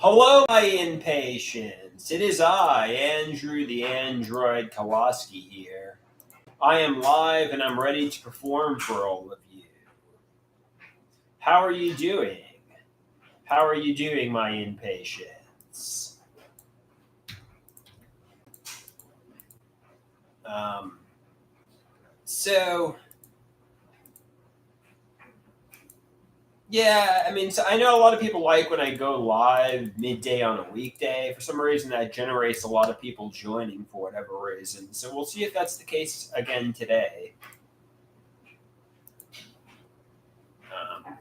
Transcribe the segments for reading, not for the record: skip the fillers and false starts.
Hello, my impatience. It is I, Andrew the Android Kowalski here. I am live and I'm ready to perform for all of you. How are you doing? How are you doing, my impatience? Um, so, yeah, so I know a lot of people like when I go live midday on a weekday. For some reason, that generates a lot of people joining for whatever reason. So we'll see if that's the case again today. Um,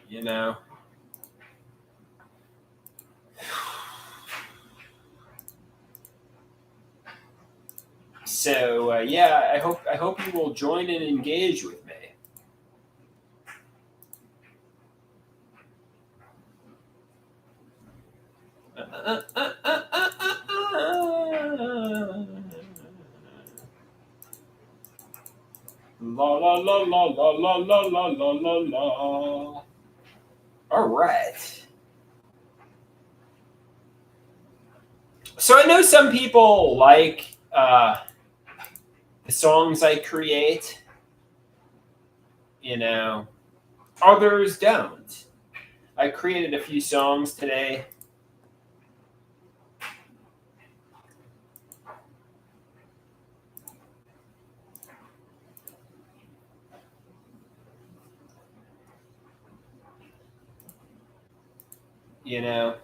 you know. So yeah, I hope you will join and engage with me. La la la la la la la la la la la. All right. So I know some people like the songs I create. You know, others don't. I created a few songs today. You know.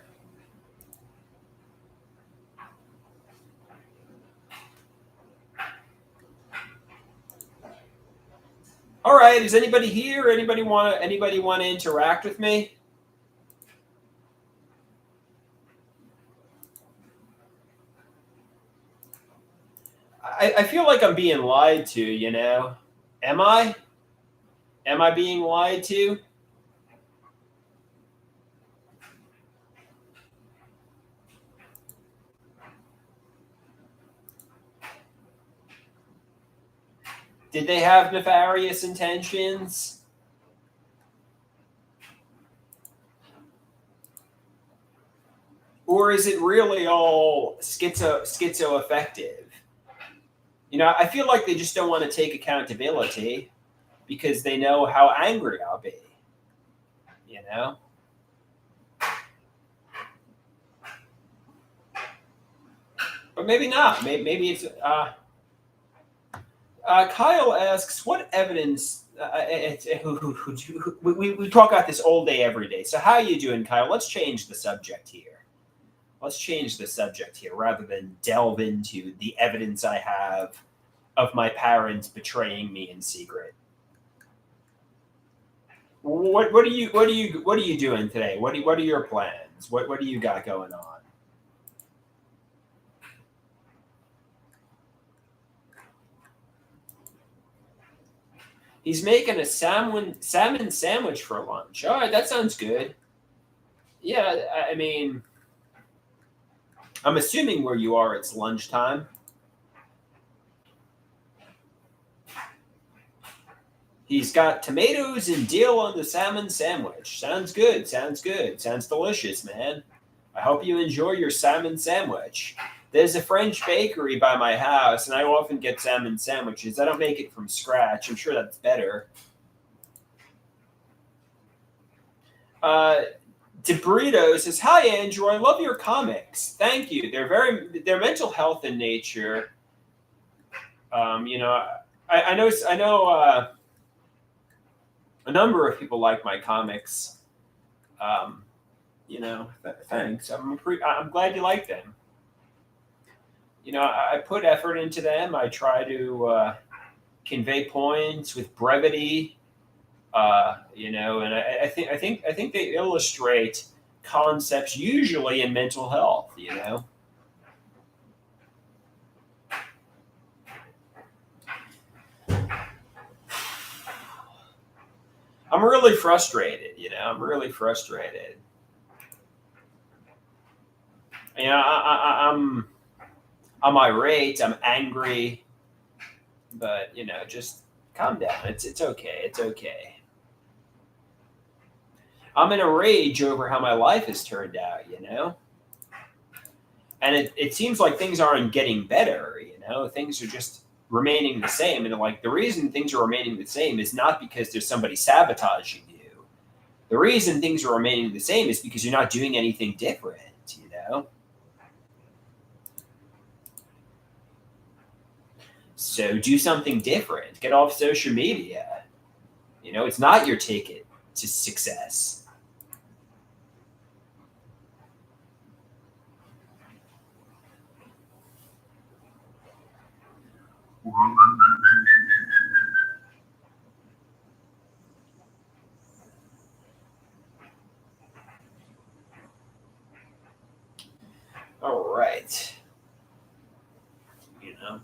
All right. Is anybody here? Anybody want to interact with me? I feel like I'm being lied to. You know. Am I? Am I being lied to? Did they have nefarious intentions? Or is it really all schizoaffective? You know, I feel like they just don't want to take accountability because they know how angry I'll be. You know? But maybe not. Maybe it's. Kyle asks, what evidence? We talk about this all day, every day. So how you doing, Kyle? Let's change the subject here. Let's change the subject here rather than delve into the evidence I have of my parents betraying me in secret. What are you doing today? What are your plans? What do you got going on? He's making a salmon sandwich for lunch. All right, that sounds good. Yeah, I'm assuming where you are, it's lunchtime. He's got tomatoes and dill on the salmon sandwich. Sounds good. Sounds good. Sounds delicious, man. I hope you enjoy your salmon sandwich. There's a French bakery by my house, and I often get salmon sandwiches. I don't make it from scratch. I'm sure that's better. Uh, DeBrito says, "Hi Andrew, I love your comics. Thank you. They're mental health in nature. You know, I know a number of people like my comics. Um, thanks. I'm glad you like them. You know, I put effort into them. I try to convey points with brevity. And I think they illustrate concepts usually in mental health. You know. I'm really frustrated. You know, I'm really frustrated. You know, I'm irate. I'm angry. But just calm down. It's okay. It's okay. I'm in a rage over how my life has turned out, And it seems like things aren't getting better, Things are just remaining the same. And like the reason things are remaining the same is not because there's somebody sabotaging you. The reason things are remaining the same is because you're not doing anything different. So do something different. Get off social media. It's not your ticket to success. All right. You know.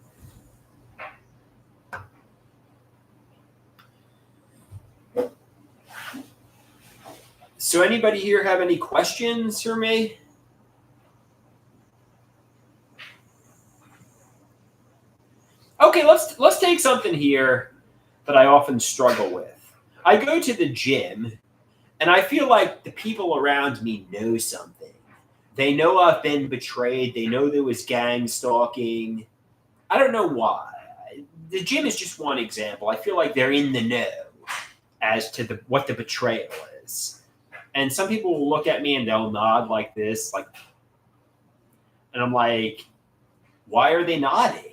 So anybody here have any questions for me? Okay, let's take something here that I often struggle with. I go to the gym and I feel like the people around me know something. They know I've been betrayed. They know there was gang stalking. I don't know why. The gym is just one example. I feel like they're in the know as to what the betrayal is. And some people will look at me and they'll nod like this, and I'm like, why are they nodding?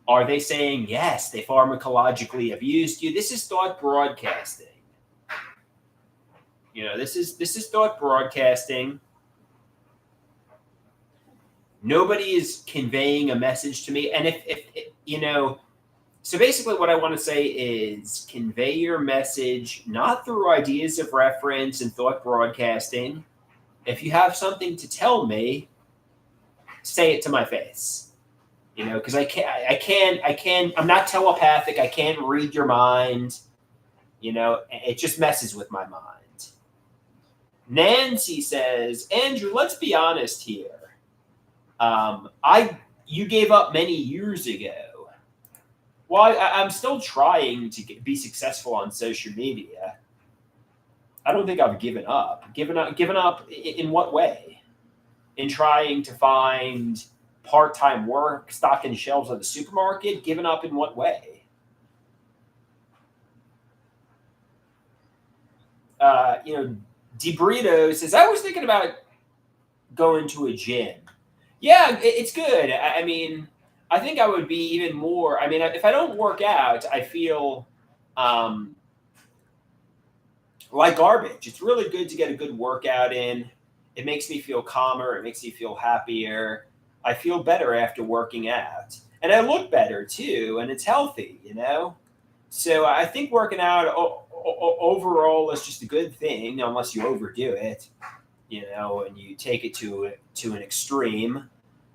Are they saying, yes, they pharmacologically abused you? This is thought broadcasting. This is thought broadcasting. Nobody is conveying a message to me. And so basically what I want to say is convey your message not through ideas of reference and thought broadcasting. If you have something to tell me, say it to my face. Because I'm not telepathic. I can't read your mind. It just messes with my mind. Nancy says, Andrew, let's be honest here. You gave up many years ago. Well, I'm still trying to be successful on social media. I don't think I've given up. Given up in what way? In trying to find part-time work, stocking shelves at the supermarket? Given up in what way? DeBrito says, I was thinking about going to a gym. Yeah, it's good. I mean, I think I would be even more. I mean, if I don't work out, I feel like garbage. It's really good to get a good workout in. It makes me feel calmer. It makes me feel happier. I feel better after working out. And I look better too, and it's healthy. So I think working out overall is just a good thing, unless you overdo it, and you take it to an extreme.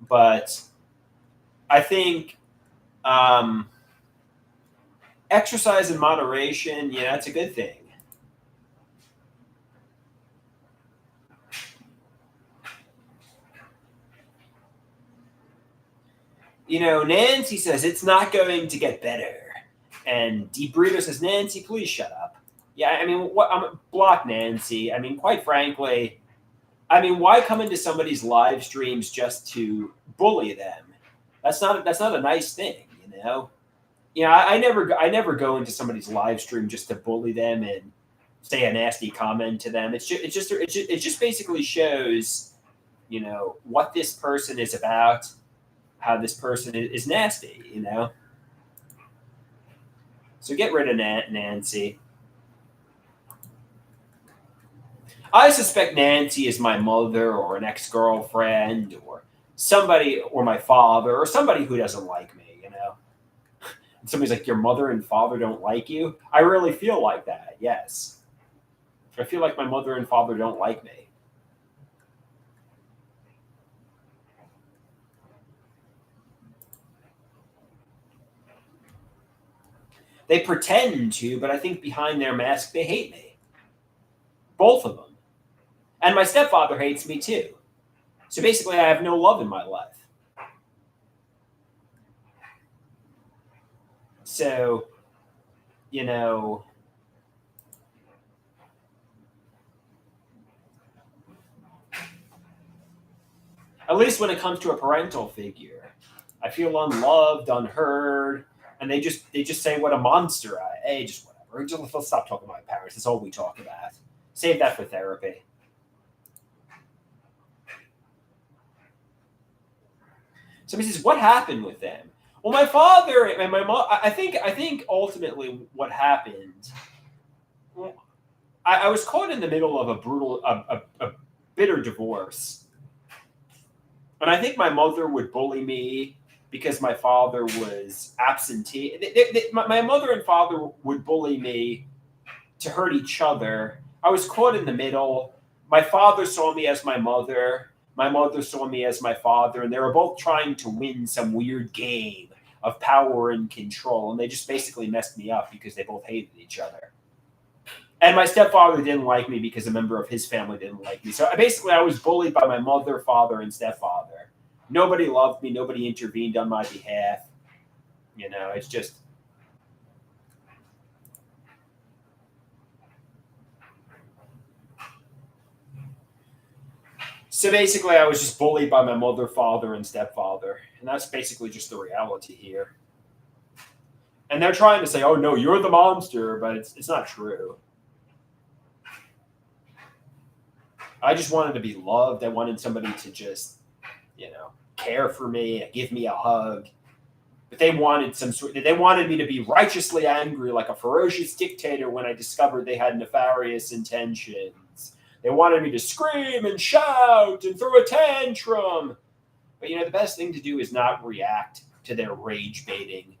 But I think exercise in moderation, it's a good thing. Nancy says it's not going to get better. And Deep Burrito says, Nancy, please shut up. Yeah, I mean, I'm block Nancy. I mean, quite frankly, why come into somebody's live streams just to bully them? That's not a nice thing. I never go into somebody's live stream just to bully them and say a nasty comment to them. It just basically shows, what this person is about, how this person is nasty. So get rid of Nancy. I suspect Nancy is my mother or an ex-girlfriend or somebody, or my father or somebody who doesn't like me. And somebody's like, your mother and father don't like you? I really feel like that, yes. I feel like my mother and father don't like me. They pretend to, but I think behind their mask they hate me. Both of them. And my stepfather hates me too. So basically, I have no love in my life. So, you know, At least when it comes to a parental figure. I feel unloved, unheard, and they just say what a monster I. Hey, just whatever. Let's stop talking about my parents. That's all we talk about. Save that for therapy. So he says, "What happened with them?" Well, my father and my mom. I think ultimately what happened. I was caught in the middle of a brutal, a bitter divorce, and I think my mother would bully me because my father was absentee. My mother and father would bully me to hurt each other. I was caught in the middle. My father saw me as my mother. My mother saw me as my father, and they were both trying to win some weird game of power and control, and they just basically messed me up because they both hated each other. And my stepfather didn't like me because a member of his family didn't like me. So I was bullied by my mother, father, and stepfather. Nobody loved me. Nobody intervened on my behalf. It's just. So basically, I was just bullied by my mother, father, and stepfather. And that's basically just the reality here. And they're trying to say, oh, no, you're the monster, but it's not true. I just wanted to be loved. I wanted somebody to just, care for me, give me a hug. But they wanted me to be righteously angry like a ferocious dictator when I discovered they had nefarious intentions. They wanted me to scream and shout and throw a tantrum. But the best thing to do is not react to their rage baiting.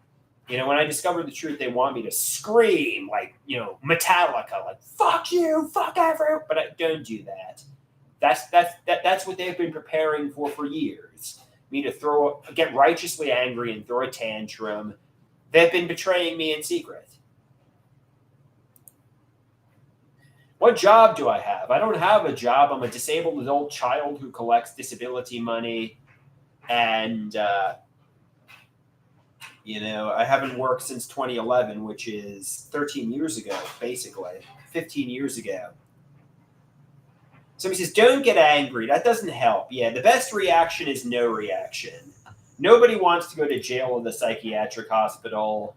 When I discovered the truth, they want me to scream like, Metallica, like fuck you, fuck everyone. But I don't do that. That's what they've been preparing for years. Me to get righteously angry and throw a tantrum. They've been betraying me in secret. What job do I have? I don't have a job. I'm a disabled adult child who collects disability money. And, I haven't worked since 2011, which is 13 years ago, basically, 15 years ago. Somebody says, don't get angry. That doesn't help. Yeah, the best reaction is no reaction. Nobody wants to go to jail or the psychiatric hospital.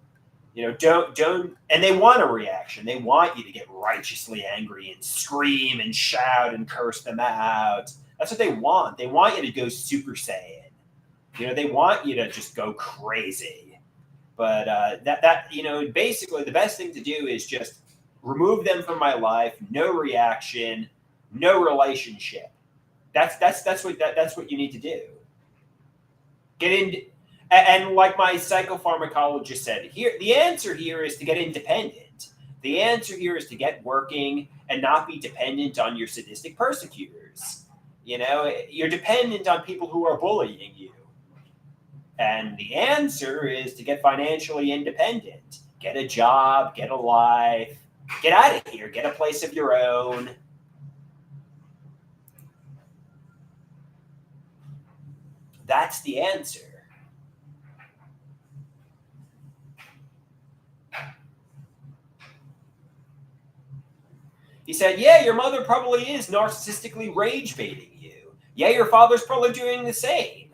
Don't, and they want a reaction. They want you to get righteously angry and scream and shout and curse them out. That's what they want. They want you to go Super Saiyan. They want you to just go crazy. But basically the best thing to do is just remove them from my life. No reaction, no relationship. That's what you need to do. Get in. And like my psychopharmacologist said, here the answer here is to get independent. The answer here is to get working and not be dependent on your sadistic persecutors. You're dependent on people who are bullying you. And the answer is to get financially independent. Get a job, get a life, get out of here, get a place of your own. That's the answer. He said, yeah, your mother probably is narcissistically rage baiting you. Yeah, your father's probably doing the same.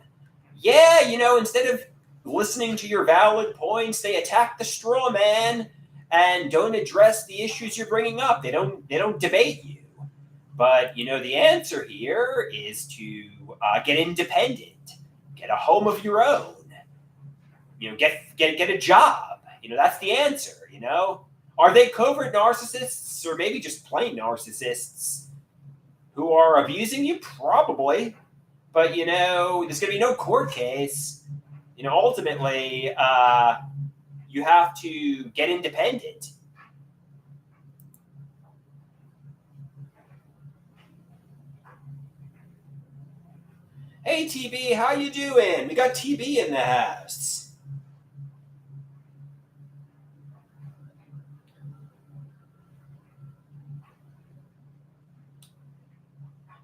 Yeah, instead of listening to your valid points, they attack the straw man and don't address the issues you're bringing up. They don't debate you. But, the answer here is to get independent, get a home of your own, get a job. That's the answer, Are they covert narcissists or maybe just plain narcissists who are abusing you? Probably. But, there's going to be no court case. Ultimately, you have to get independent. Hey, TB, how you doing? We got TB in the house.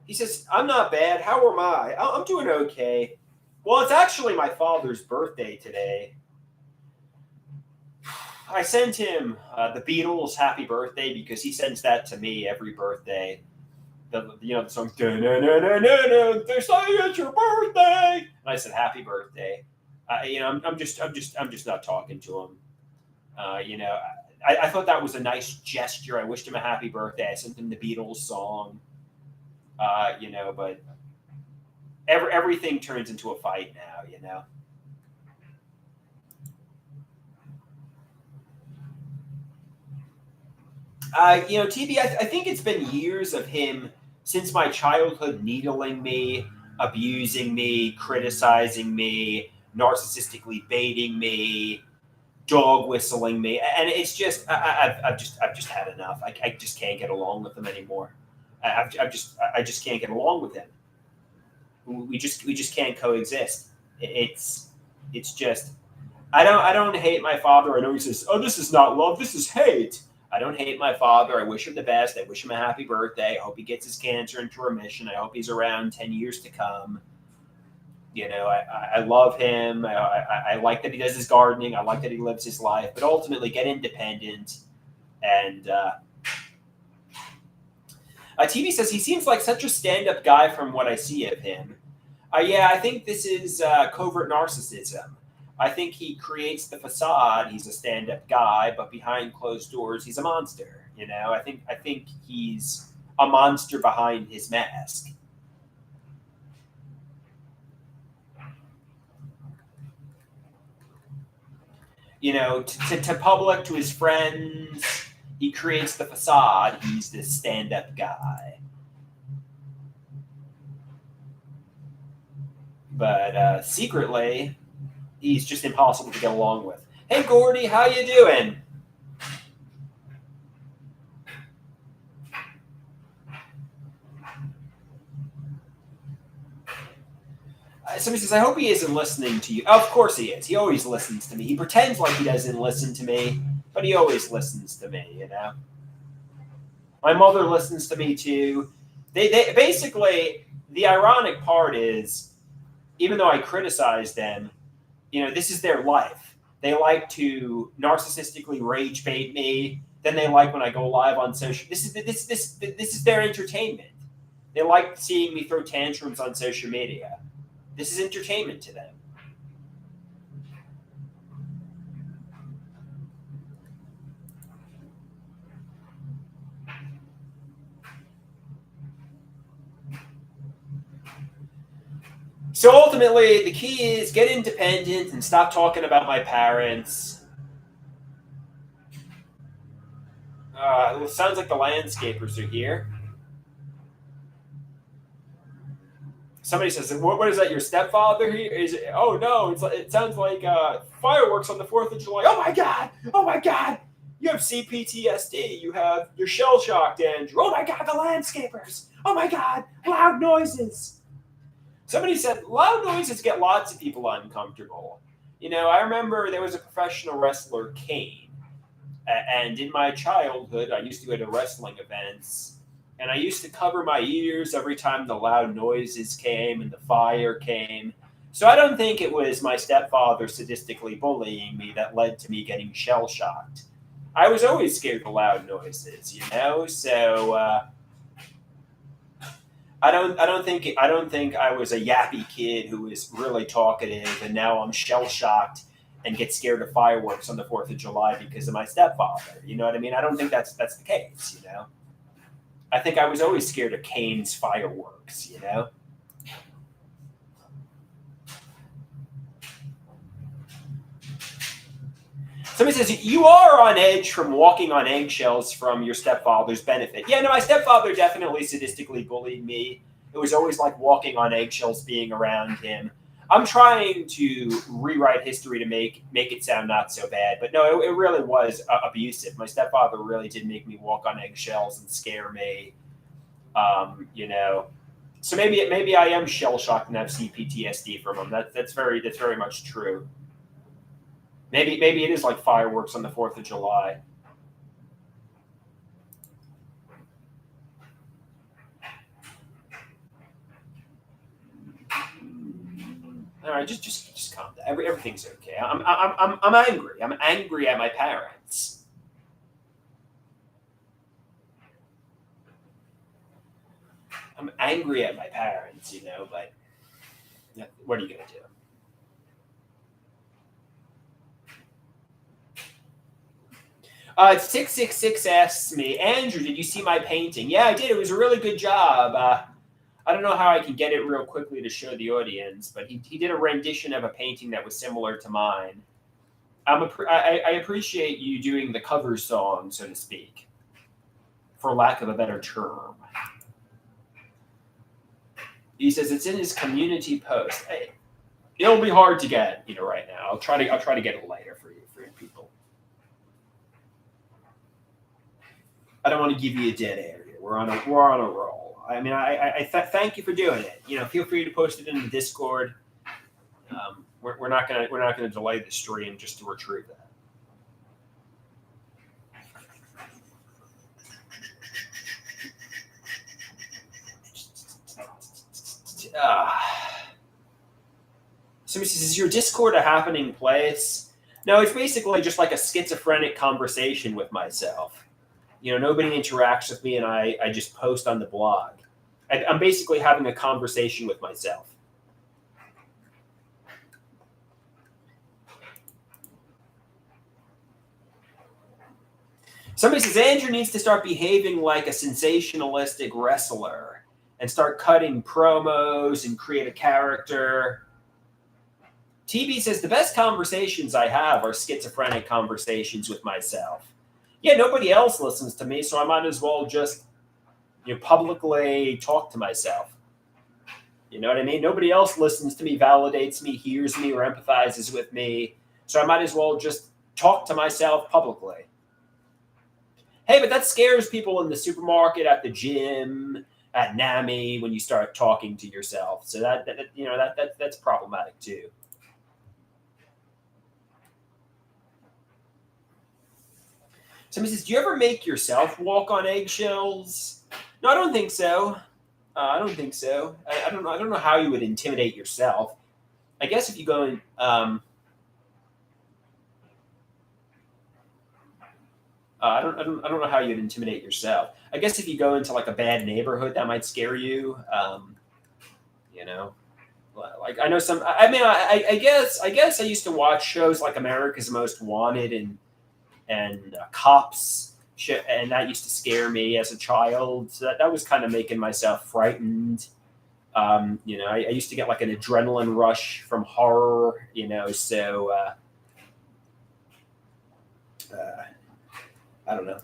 He says, I'm not bad. How am I? I'm doing okay. Well, it's actually my father's birthday today. I sent him the Beatles' happy birthday because he sends that to me every birthday. the song no no no no no no they say it's your birthday, and I said happy birthday. I'm just not talking to him. I thought that was a nice gesture. I wished him a happy birthday. I sent him the Beatles song. But everything turns into a fight now. TB, I think it's been years of him since my childhood needling me, abusing me, criticizing me, narcissistically baiting me, dog whistling me, and it's just I've just had enough. I just can't get along with him anymore. I just can't get along with him. We just can't coexist. It's just I don't hate my father. I know he says, "Oh, this is not love. This is hate." I don't hate my father. I wish him the best. I wish him a happy birthday. I hope he gets his cancer into remission. I hope he's around 10 years to come. I love him. I like that he does his gardening. I like that he lives his life. But ultimately, get independent. And TV says he seems like such a stand-up guy from what I see of him. Yeah, I think this is covert narcissism. I think he creates the facade. He's a stand-up guy, but behind closed doors, he's a monster. I think he's a monster behind his mask. To public, to his friends, he creates the facade. He's this stand-up guy. But secretly, he's just impossible to get along with. Hey, Gordy, how you doing? Somebody says, I hope he isn't listening to you. Of course he is. He always listens to me. He pretends like he doesn't listen to me, but he always listens to me. My mother listens to me too. They basically, the ironic part is, even though I criticize them, this is their life. They like to narcissistically rage bait me. Then they like when I go live on social. This is their entertainment. They like seeing me throw tantrums on social media. This is entertainment to them. So ultimately, the key is get independent and stop talking about my parents. It sounds like the landscapers are here. Somebody says, "What is that? Your stepfather here? Is it? Oh no! It sounds like fireworks on the 4th of July. Oh my god! Oh my god! You have CPTSD. You're shell shocked, Andrew. Oh my god! The landscapers. Oh my god! Loud noises." Somebody said loud noises get lots of people uncomfortable. I remember there was a professional wrestler, Kane, and in my childhood, I used to go to wrestling events, and I used to cover my ears every time the loud noises came and the fire came. So I don't think it was my stepfather sadistically bullying me that led to me getting shell shocked. I was always scared of loud noises, So I don't think I was a yappy kid who was really talkative, and now I'm shell shocked and get scared of fireworks on the 4th of July because of my stepfather. You know what I mean? I don't think that's the case. I think I was always scared of Kane's fireworks. Somebody says, you are on edge from walking on eggshells from your stepfather's benefit. Yeah, no, my stepfather definitely sadistically bullied me. It was always like walking on eggshells being around him. I'm trying to rewrite history to make it sound not so bad. But no, it really was abusive. My stepfather really did make me walk on eggshells and scare me. So maybe I am shell shocked and have CPTSD from him. That's very much true. Maybe it is like fireworks on the 4th of July. All right, just calm down. Everything's okay. I'm angry. I'm angry at my parents. I'm angry at my parents, but what are you going to do? It's 666 asks me, Andrew, did you see my painting? Yeah, I did. It was a really good job. I don't know how I can get it real quickly to show the audience, but he did a rendition of a painting that was similar to mine. I appreciate you doing the cover song, so to speak, for lack of a better term. He says it's in his community post. It'll be hard to get, right now. I'll try to get it later for you people. I don't want to give you a dead air here. We're on a roll. I mean, I thank you for doing it. Feel free to post it in the Discord. We're not gonna delay the stream just to retrieve that. Somebody says, is your Discord a happening place? No, it's basically just like a schizophrenic conversation with myself. Nobody interacts with me, and I just post on the blog. I'm basically having a conversation with myself. Somebody says, Andrew needs to start behaving like a sensationalistic wrestler and start cutting promos and create a character. TB says, the best conversations I have are schizophrenic conversations with myself. Yeah, nobody else listens to me, so I might as well just publicly talk to myself. You know what I mean? Nobody else listens to me, validates me, hears me, or empathizes with me, so I might as well just talk to myself publicly. Hey, but that scares people in the supermarket, at the gym, at NAMI when you start talking to yourself. So that's problematic too. Somebody says, do you ever make yourself walk on eggshells? No, I don't think so. I don't think so. I don't know. I don't know how you would intimidate yourself. I guess if you go in, I don't know how you'd intimidate yourself. I guess if you go into like a bad neighborhood, that might scare you. Like I know some. I mean, I guess I used to watch shows like America's Most Wanted and Cops, and that used to scare me as a child. So that was kind of making myself frightened. I used to get like an adrenaline rush from horror. So I don't know.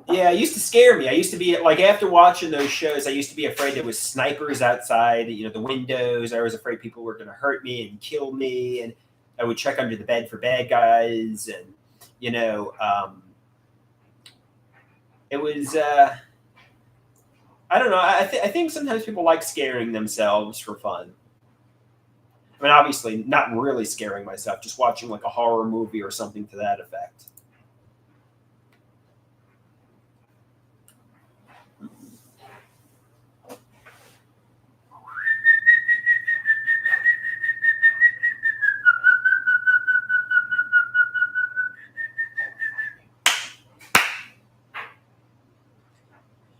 Yeah, it used to scare me. I used to be like, after watching those shows, I used to be afraid there was snipers outside, the windows. I was afraid people were going to hurt me and kill me, and I would check under the bed for bad guys, and it was. I don't know. I think sometimes people like scaring themselves for fun. I mean, obviously, not really scaring myself, just watching like a horror movie or something to that effect.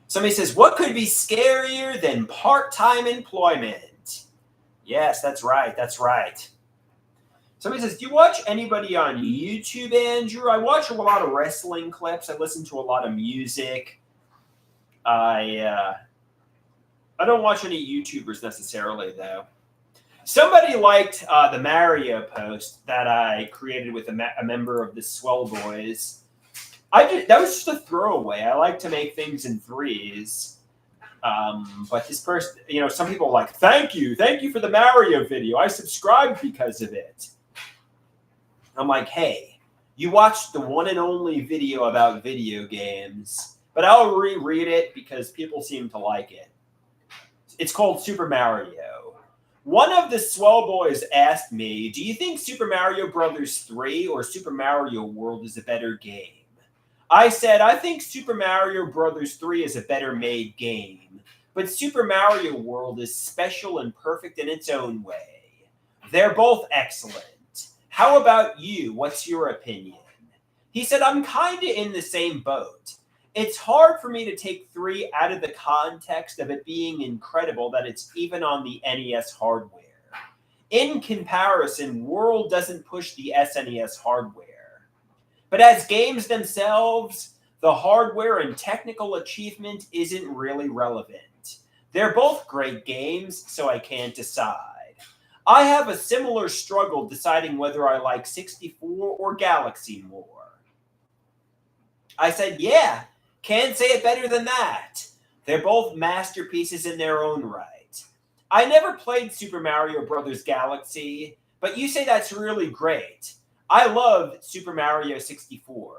Somebody says, what could be scarier than part-time employment? Yes, that's right. That's right. Somebody says, do you watch anybody on YouTube, Andrew? I watch a lot of wrestling clips. I listen to a lot of music. I don't watch any YouTubers necessarily, though. Somebody liked the Mario post that I created with a member of the Swell Boys. That was just a throwaway. I like to make things in threes. But this person, some people are like, thank you for the Mario video. I subscribed because of it. I'm like, hey, you watched the one and only video about video games, but I'll reread it because people seem to like it. It's called Super Mario. One of the Swell Boys asked me, do you think Super Mario Brothers 3 or Super Mario World is a better game? I said, I think Super Mario Brothers 3 is a better made game, but Super Mario World is special and perfect in its own way. They're both excellent. How about you? What's your opinion? He said, I'm kind of in the same boat. It's hard for me to take 3 out of the context of it being incredible that it's even on the NES hardware. In comparison, World doesn't push the SNES hardware. But as games themselves, the hardware and technical achievement isn't really relevant. They're both great games, so I can't decide. I have a similar struggle deciding whether I like 64 or Galaxy more. I said, yeah, can't say it better than that. They're both masterpieces in their own right. I never played Super Mario Bros. Galaxy, but you say that's really great. I love Super Mario 64.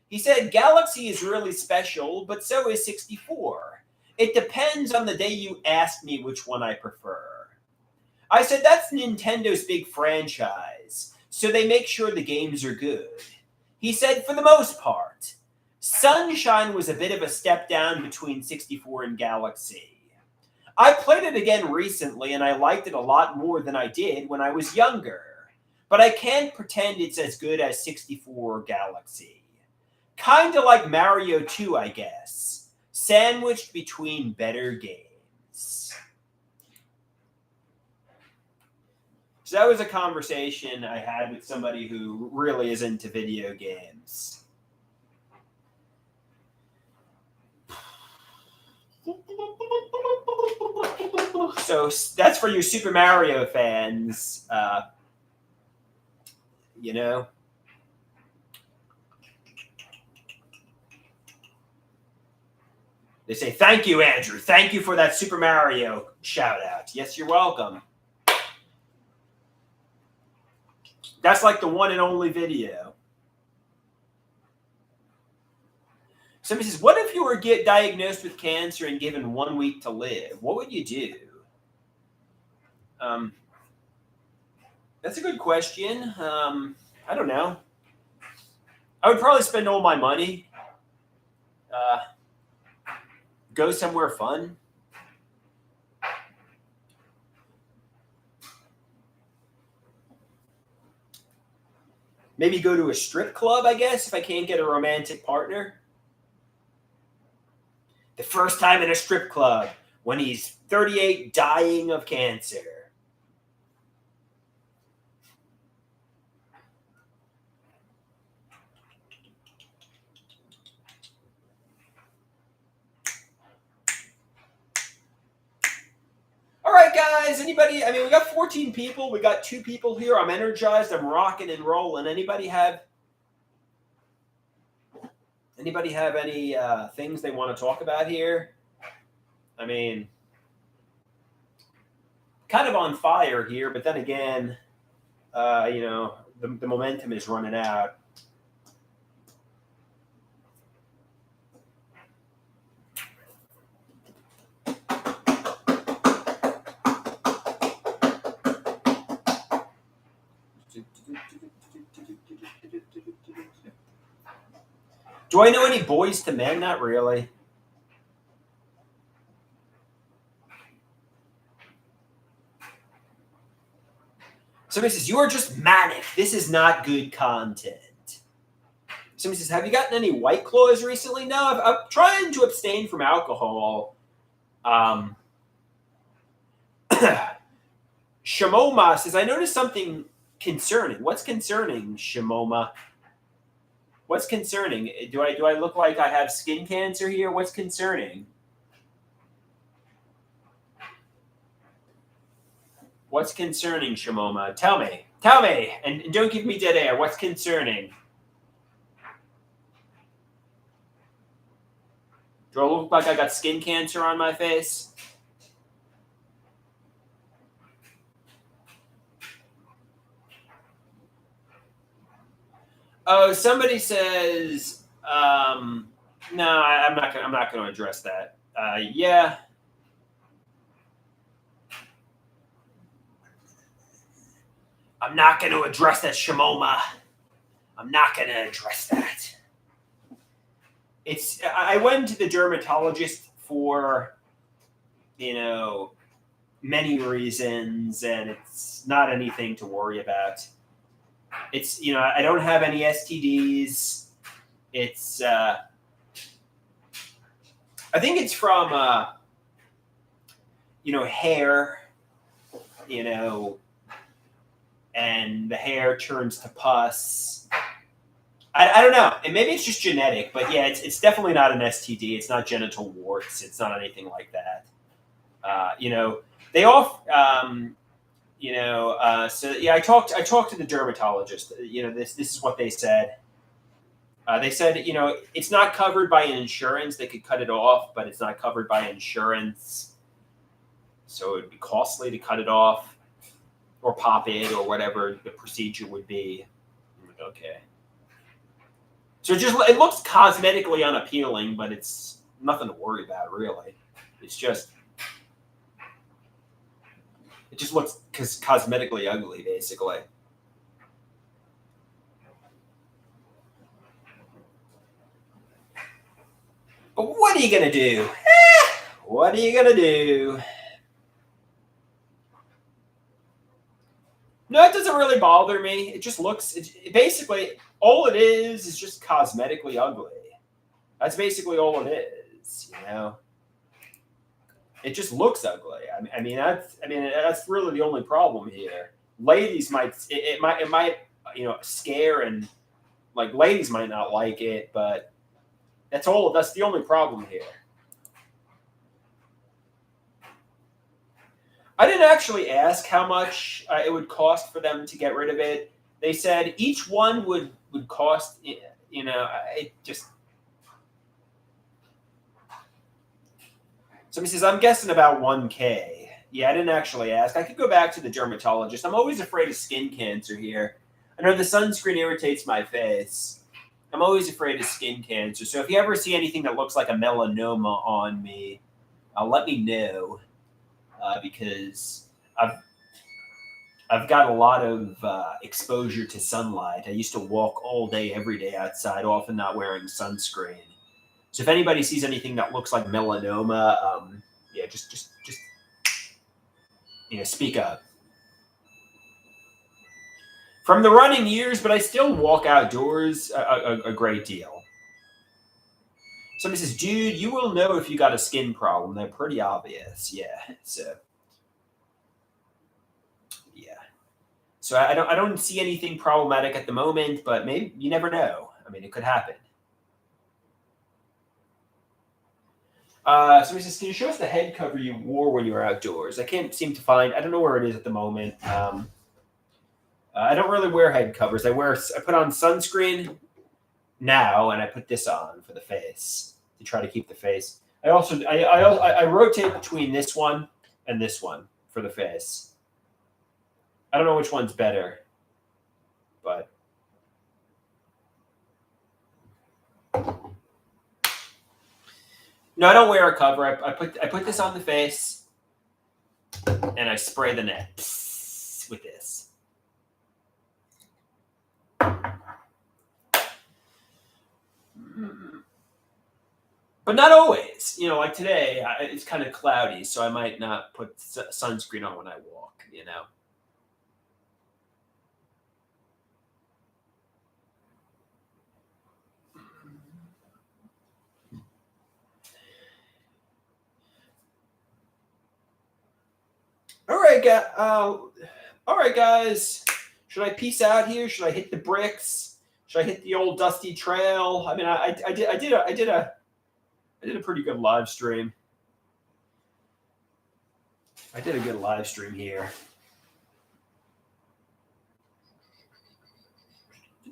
He said Galaxy is really special, but so is 64. It depends on the day you ask me which one I prefer. I said that's Nintendo's big franchise, so they make sure the games are good. He said for the most part. Sunshine was a bit of a step down between 64 and Galaxy. I played it again recently and I liked it a lot more than I did when I was younger. But I can't pretend it's as good as 64 or Galaxy. Kinda like Mario 2, I guess. Sandwiched between better games. So that was a conversation I had with somebody who really is into video games. So that's for you Super Mario fans. You know. They say, thank you, Andrew. Thank you for that Super Mario shout out. Yes, you're welcome. That's like the one and only video. Somebody says, what if you were diagnosed with cancer and given 1 week to live? What would you do? That's a good question. I don't know. I would probably spend all my money. Go somewhere fun. Maybe go to a strip club, I guess, if I can't get a romantic partner. The first time in a strip club when he's 38 dying of cancer. All right, guys. Anybody? I mean, we got 14 people. We got 2 people here. I'm energized. I'm rocking and rolling. Anybody have any things they want to talk about here? I mean, kind of on fire here, but then again, the momentum is running out. Do I know any Boys to Men? Not really. Somebody says, you are just manic. This is not good content. Somebody says, have you gotten any White Claws recently? No, I'm trying to abstain from alcohol. Shimoma says, I noticed something concerning. What's concerning, Shimoma? What's concerning? Do I look like I have skin cancer here? What's concerning? What's concerning, Shimoma? Tell me. Tell me. And don't give me dead air. What's concerning? Do I look like I got skin cancer on my face? Oh, somebody says, no, I'm not going to address that. Yeah. I'm not going to address that, Shimoma. I'm not going to address that. I went to the dermatologist for, many reasons, and it's not anything to worry about. It's, I don't have any STDs. It's I think it's from hair, and the hair turns to pus. I don't know, and maybe it's just genetic, but yeah, it's definitely not an STD. It's not genital warts. It's not anything like that. They all, so yeah, I talked to the dermatologist. This is what they said. They said, it's not covered by insurance. They could cut it off, but it's not covered by insurance, so it would be costly to cut it off or pop it or whatever the procedure would be. I'm like, okay. So it looks cosmetically unappealing, but it's nothing to worry about, really. It just looks cosmetically ugly, basically. But what are you gonna do? What are you gonna do? No, it doesn't really bother me. It just looks. Basically all it is just cosmetically ugly. That's basically all it is. It just looks ugly. That's really the only problem here. Ladies might scare, and like ladies might not like it, but that's the only problem here. I didn't actually ask how much it would cost for them to get rid of it. They said each one would cost. It just. Somebody says, I'm guessing about 1K. Yeah, I didn't actually ask. I could go back to the dermatologist. I'm always afraid of skin cancer here. I know the sunscreen irritates my face. I'm always afraid of skin cancer. So if you ever see anything that looks like a melanoma on me, let me know, because I've got a lot of exposure to sunlight. I used to walk all day, every day outside, often not wearing sunscreen. So if anybody sees anything that looks like melanoma, yeah, just speak up. From the running years, but I still walk outdoors a great deal. Somebody says, dude, you will know if you got a skin problem. They're pretty obvious. Yeah. So yeah. So I don't see anything problematic at the moment, but maybe you never know. It could happen. Somebody says, can you show us the head cover you wore when you were outdoors? I can't seem to find. I don't know where it is at the moment. I don't really wear head covers. I put on sunscreen now, and I put this on for the face to try to keep the face. I rotate between this one and this one for the face. I don't know which one's better, but no, I don't wear a cover. I put this on the face, and I spray the neck with this. But not always. Like today, it's kind of cloudy, so I might not put sunscreen on when I walk. All right, guys. Should I peace out here? Should I hit the bricks? Should I hit the old dusty trail? I did a pretty good live stream. I did a good live stream here.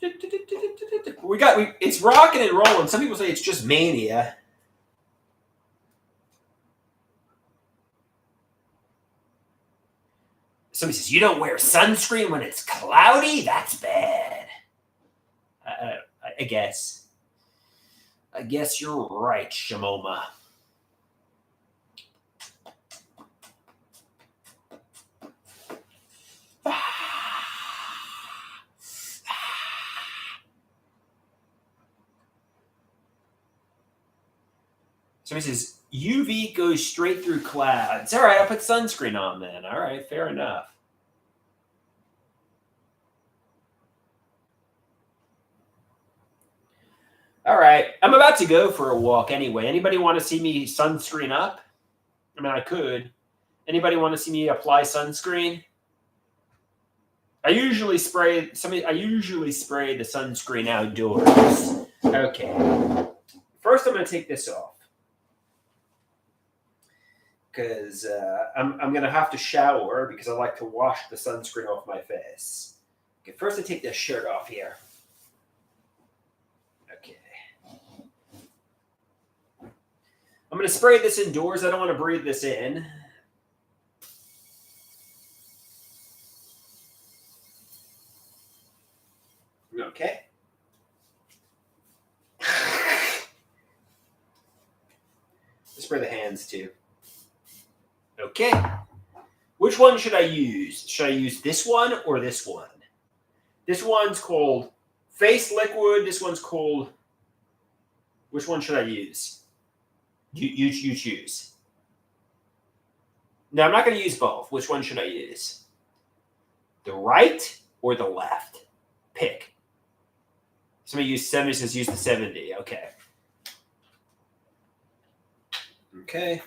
It's rocking and rolling. Some people say it's just mania. Somebody says, you don't wear sunscreen when it's cloudy? That's bad. I guess. I guess you're right, Shamoma. Somebody says, UV goes straight through clouds. All right, I'll put sunscreen on then. All right, fair enough. All right, I'm about to go for a walk anyway. Anybody want to see me sunscreen up? I mean, I could. Anybody want to see me apply sunscreen? I usually spray the sunscreen outdoors. Okay. First, I'm going to take this off because I'm going to have to shower because I like to wash the sunscreen off my face. Okay, first I take this shirt off here. Okay. I'm going to spray this indoors. I don't want to breathe this in. Okay. Spray the hands too. Okay. Which one should I use? Should I use this one or this one? This one's called Face Liquid. This one's called... Which one should I use? You choose. No, I'm not going to use both. Which one should I use? The right or the left? Pick. Somebody use 70, says use the 70. Okay. Okay.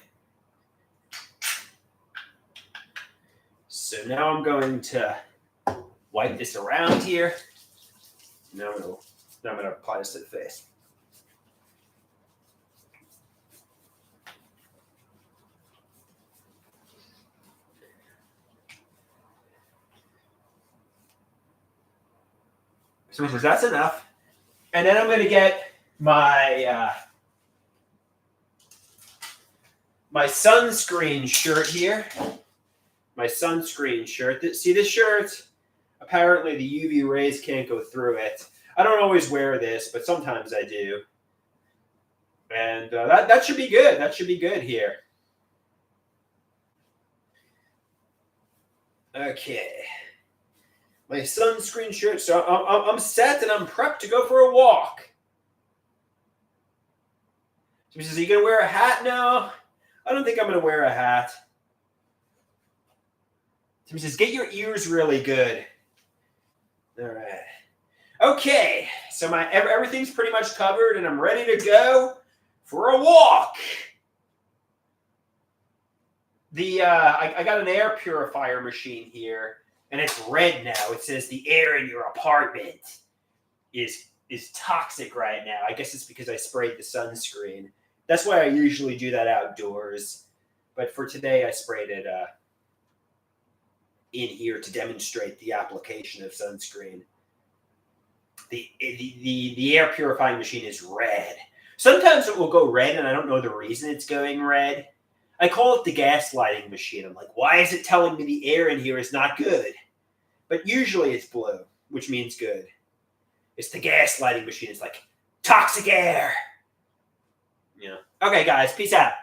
So now I'm going to wipe this around here. Now I'm going to apply this to the face. So he says that's enough. And then I'm going to get my my sunscreen shirt here. My sunscreen shirt. See this shirt? Apparently the UV rays can't go through it. I don't always wear this, but sometimes I do. And that should be good. That should be good here. Okay. My sunscreen shirt. So I'm set and I'm prepped to go for a walk. So he says, are you going to wear a hat now? I don't think I'm going to wear a hat. So he says, get your ears really good. All right. Okay. So everything's pretty much covered and I'm ready to go for a walk. I got an air purifier machine here. And it's red now. It says the air in your apartment is toxic right now. I guess it's because I sprayed the sunscreen. That's why I usually do that outdoors. But for today, I sprayed it in here to demonstrate the application of sunscreen. The air purifying machine is red. Sometimes it will go red, and I don't know the reason it's going red. I call it the gaslighting machine. I'm like, why is it telling me the air in here is not good? But usually it's blue, which means good. It's the gaslighting machine. It's like, toxic air. Yeah. Okay, guys, peace out.